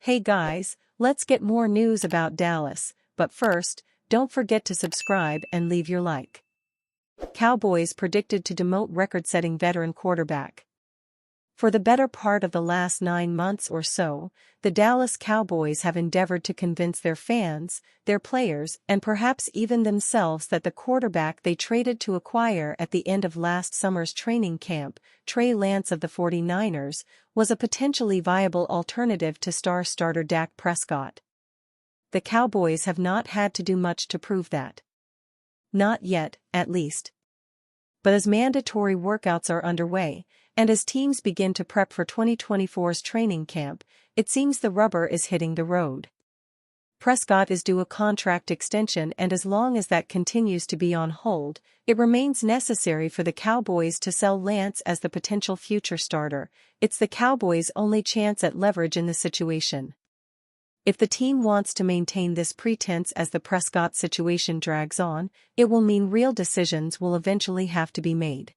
Hey guys, let's get more news about Dallas, but first, don't forget to subscribe and leave your like. Cowboys predicted to demote record-setting veteran quarterback. For the better part of the last 9 months or so, the Dallas Cowboys have endeavored to convince their fans, their players, and perhaps even themselves that the quarterback they traded to acquire at the end of last summer's training camp, Trey Lance of the 49ers, was a potentially viable alternative to star starter Dak Prescott. The Cowboys have not had to do much to prove that. Not yet, at least. But as mandatory workouts are underway, and as teams begin to prep for 2024's training camp, it seems the rubber is hitting the road. Prescott is due a contract extension, and as long as that continues to be on hold, it remains necessary for the Cowboys to sell Lance as the potential future starter. It's the Cowboys' only chance at leverage in the situation. If the team wants to maintain this pretense as the Prescott situation drags on, it will mean real decisions will eventually have to be made.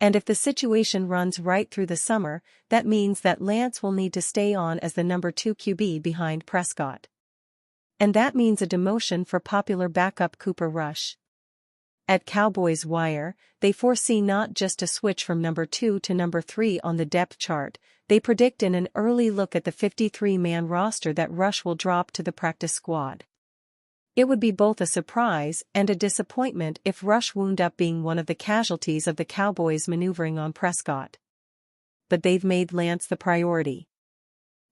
And if the situation runs right through the summer, that means that Lance will need to stay on as the number 2 QB behind Prescott. And that means a demotion for popular backup Cooper Rush. At Cowboys Wire, they foresee not just a switch from number 2 to number 3 on the depth chart, they predict in an early look at the 53-man roster that Rush will drop to the practice squad. It would be both a surprise and a disappointment if Rush wound up being one of the casualties of the Cowboys maneuvering on Prescott. But they've made Lance the priority.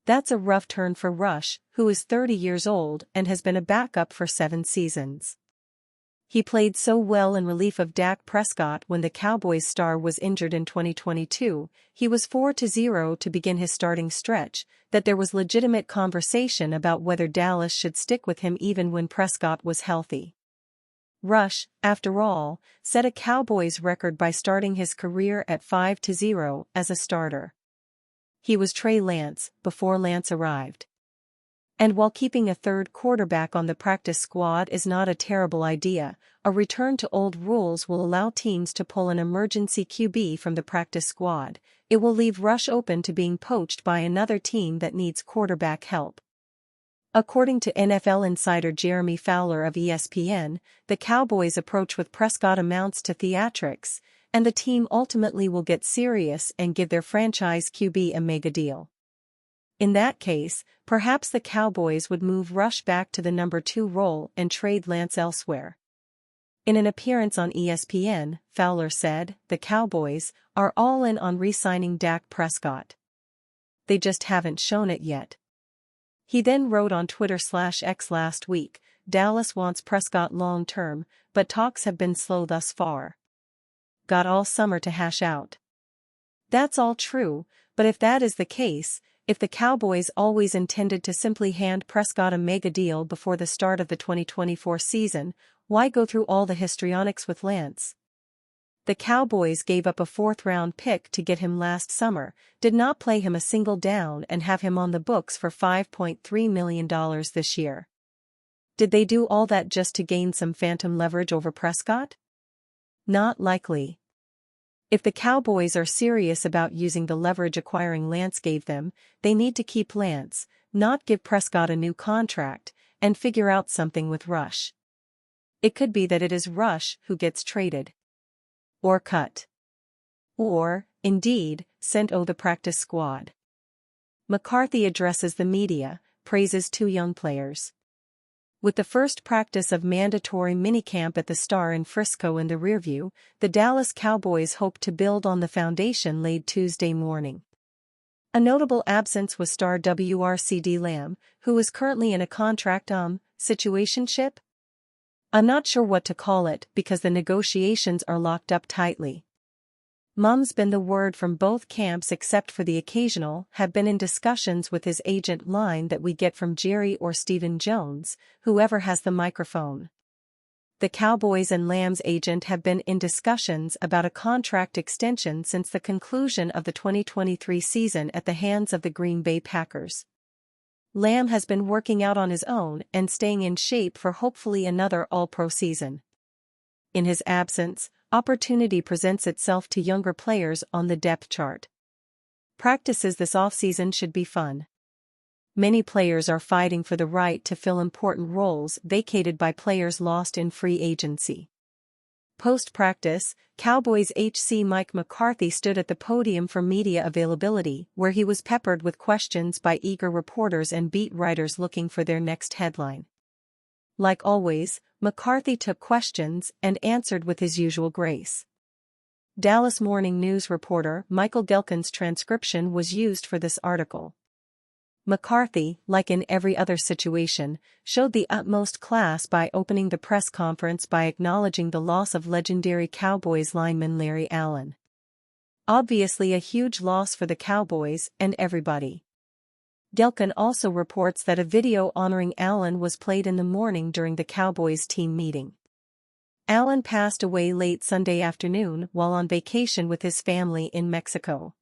That's a rough turn for Rush, who is 30 years old and has been a backup for 7 seasons. He played so well in relief of Dak Prescott when the Cowboys star was injured in 2022, he was 4-0 to begin his starting stretch, that there was legitimate conversation about whether Dallas should stick with him even when Prescott was healthy. Rush, after all, set a Cowboys record by starting his career at 5-0 as a starter. He was Trey Lance before Lance arrived. And while keeping a third quarterback on the practice squad is not a terrible idea, a return to old rules will allow teams to pull an emergency QB from the practice squad. It will leave Rush open to being poached by another team that needs quarterback help. According to NFL insider Jeremy Fowler of ESPN, the Cowboys' approach with Prescott amounts to theatrics, and the team ultimately will get serious and give their franchise QB a mega deal. In that case, perhaps the Cowboys would move Rush back to the number 2 role and trade Lance elsewhere. In an appearance on ESPN, Fowler said, "The Cowboys are all in on re-signing Dak Prescott. They just haven't shown it yet." He then wrote on Twitter/X last week, "Dallas wants Prescott long-term, but talks have been slow thus far. Got all summer to hash out." That's all true, but if that is the case, if the Cowboys always intended to simply hand Prescott a mega deal before the start of the 2024 season, why go through all the histrionics with Lance? The Cowboys gave up a 4th-round pick to get him last summer, did not play him a single down and have him on the books for $5.3 million this year. Did they do all that just to gain some phantom leverage over Prescott? Not likely. If the Cowboys are serious about using the leverage acquiring Lance gave them, they need to keep Lance, not give Prescott a new contract, and figure out something with Rush. It could be that it is Rush who gets traded. Or cut. Or, indeed, sent to the practice squad. McCarthy addresses the media, praises 2 young players. With the first practice of mandatory minicamp at the Star in Frisco in the rearview, the Dallas Cowboys hope to build on the foundation laid Tuesday morning. A notable absence was star WRCD Lamb, who is currently in a contract situationship? I'm not sure what to call it because the negotiations are locked up tightly. Mum's been the word from both camps except for the occasional have been in discussions with his agent line that we get from Jerry or Stephen Jones, whoever has the microphone. The Cowboys and Lamb's agent have been in discussions about a contract extension since the conclusion of the 2023 season at the hands of the Green Bay Packers. Lamb has been working out on his own and staying in shape for hopefully another All-Pro season. In his absence, opportunity presents itself to younger players on the depth chart. Practices this offseason should be fun. Many players are fighting for the right to fill important roles vacated by players lost in free agency. Post-practice, Cowboys HC Mike McCarthy stood at the podium for media availability, where he was peppered with questions by eager reporters and beat writers looking for their next headline. Like always, McCarthy took questions and answered with his usual grace. Dallas Morning News reporter Michael Gelkin's transcription was used for this article. McCarthy, like in every other situation, showed the utmost class by opening the press conference by acknowledging the loss of legendary Cowboys lineman Larry Allen. Obviously a huge loss for the Cowboys and everybody. Gelkin also reports that a video honoring Allen was played in the morning during the Cowboys team meeting. Allen passed away late Sunday afternoon while on vacation with his family in Mexico.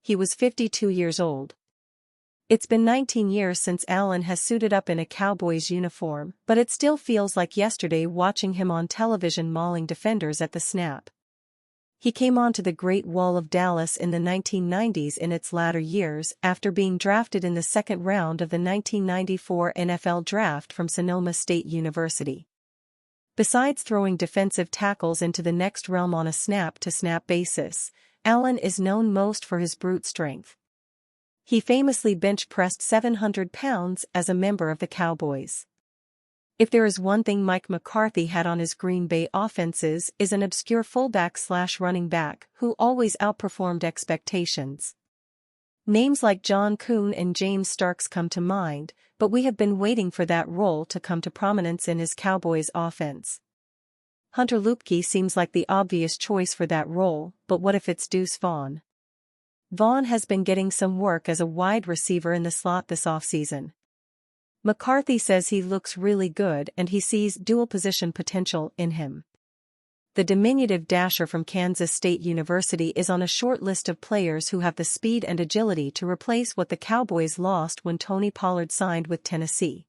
He was 52 years old. It's been 19 years since Allen has suited up in a Cowboys uniform, but it still feels like yesterday watching him on television mauling defenders at the snap. He came onto the Great Wall of Dallas in the 1990s in its latter years after being drafted in the second round of the 1994 NFL Draft from Sonoma State University. Besides throwing defensive tackles into the next realm on a snap-to-snap basis, Allen is known most for his brute strength. He famously bench-pressed 700 pounds as a member of the Cowboys. If there is one thing Mike McCarthy had on his Green Bay offenses is an obscure fullback/running back who always outperformed expectations. Names like John Kuhn and James Starks come to mind, but we have been waiting for that role to come to prominence in his Cowboys offense. Hunter Luepke seems like the obvious choice for that role, but what if it's Deuce Vaughn? Vaughn has been getting some work as a wide receiver in the slot this offseason. McCarthy says he looks really good and he sees dual-position potential in him. The diminutive dasher from Kansas State University is on a short list of players who have the speed and agility to replace what the Cowboys lost when Tony Pollard signed with Tennessee.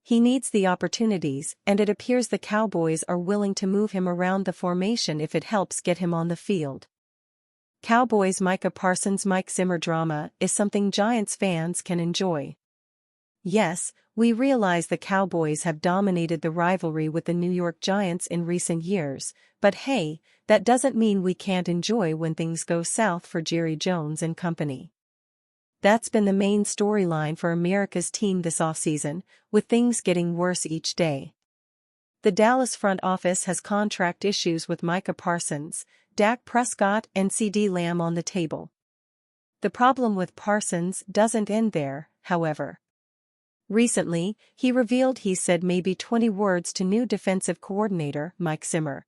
He needs the opportunities, and it appears the Cowboys are willing to move him around the formation if it helps get him on the field. Cowboys Micah Parsons Mike Zimmer drama is something Giants fans can enjoy. Yes, we realize the Cowboys have dominated the rivalry with the New York Giants in recent years, but hey, that doesn't mean we can't enjoy when things go south for Jerry Jones and company. That's been the main storyline for America's team this offseason, with things getting worse each day. The Dallas front office has contract issues with Micah Parsons, Dak Prescott and CeeDee Lamb on the table. The problem with Parsons doesn't end there, however. Recently, he revealed he said maybe 20 words to new defensive coordinator Mike Zimmer.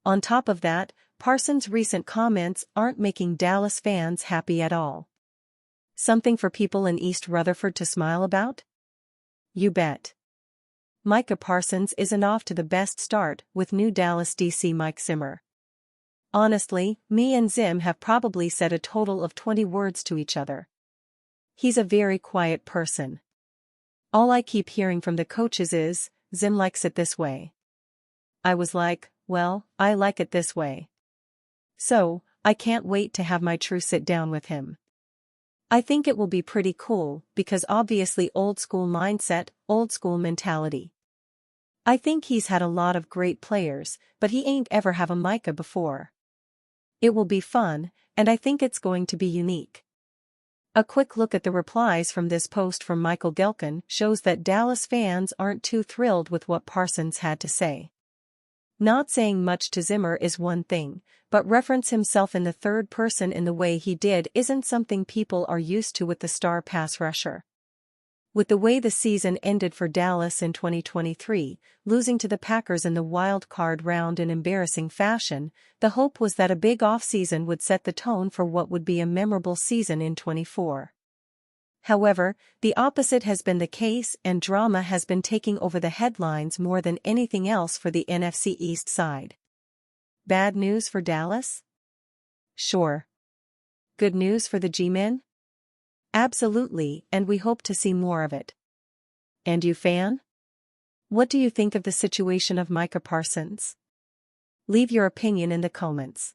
On top of that, Parsons' recent comments aren't making Dallas fans happy at all. Something for people in East Rutherford to smile about? You bet. Micah Parsons isn't off to the best start with new Dallas DC Mike Zimmer. Honestly, me and Zim have probably said a total of 20 words to each other. He's a very quiet person. All I keep hearing from the coaches is, Zim likes it this way. I was like, well, I like it this way. So, I can't wait to have my true sit down with him. I think it will be pretty cool, because obviously old school mindset, old school mentality. I think he's had a lot of great players, but he ain't ever have a Micah before. It will be fun, and I think it's going to be unique. A quick look at the replies from this post from Michael Gelkin shows that Dallas fans aren't too thrilled with what Parsons had to say. Not saying much to Zimmer is one thing, but reference himself in the third person in the way he did isn't something people are used to with the star pass rusher. With the way the season ended for Dallas in 2023, losing to the Packers in the wild card round in embarrassing fashion, the hope was that a big offseason would set the tone for what would be a memorable season in 24. However, the opposite has been the case and drama has been taking over the headlines more than anything else for the NFC East side. Bad news for Dallas? Sure. Good news for the G-men? Absolutely, and we hope to see more of it. And you fan? What do you think of the situation of Micah Parsons? Leave your opinion in the comments.